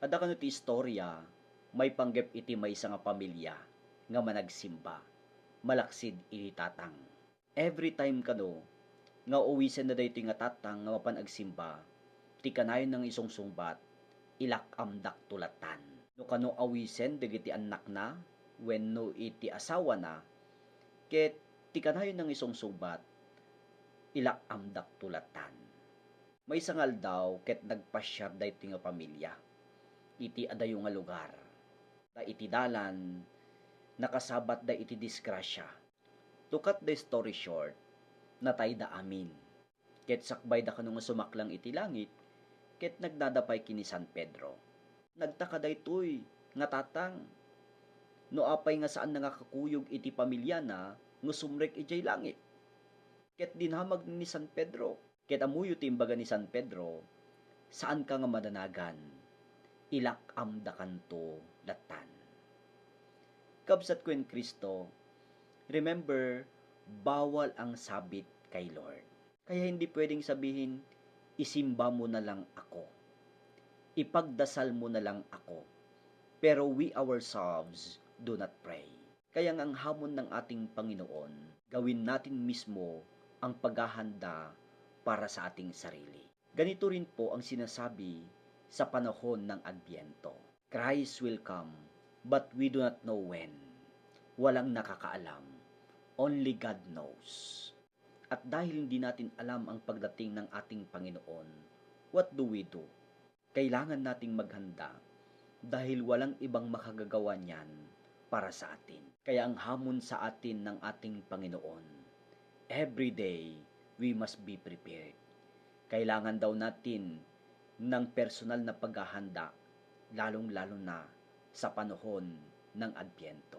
Ada kano ti istorya, may panggep iti maysa nga pamilya nga managsimba, malaksid iti tatang. Every time kano nga uwisen na daytoy nga tatang nga mapan agsimba, ti kanayon ng isong sungbat, ilak-amdak tulatan. No kano awisen dagiti anak na, wenno iti asawa na, ket ti kanayon ng isong sungbat, ilak-amdak tulatan. May sangal daw ket nagpasyar daytoy nga pamilya iti adayo nga lugar. Da iti dalan, nakasabat da iti disgrasya. To cut the story short, natay da amin. Ket sakbay da kano nga sumaklang iti langit, ket nagdadapay kini San Pedro. Nagtaka daytoy nga tatang, no apay nga saan nga kakuyog iti pamilya na nga sumrek ijay langit. Ket dinhamag ni San Pedro, ket amuyo ti imbaga ni San Pedro, saan ka nga madanagan? Ilak-amda kanto latan. Kabsat ko in Kristo, remember, bawal ang sabit kay Lord. Kaya hindi pwedeng sabihin, isimba mo na lang ako. Ipagdasal mo na lang ako. Pero we ourselves do not pray. Kaya ang hamon ng ating Panginoon, gawin natin mismo ang paghahanda para sa ating sarili. Ganito rin po ang sinasabi sa panahon ng Adbyento. Christ will come, but we do not know when. Walang nakakaalam. Only God knows. At dahil hindi natin alam ang pagdating ng ating Panginoon, what do we do? Kailangan nating maghanda dahil walang ibang makagagawa niyan para sa atin. Kaya ang hamon sa atin ng ating Panginoon, every day we must be prepared. Kailangan daw natin ng personal na paghahanda, lalong-lalo na sa panahon ng Adbyento.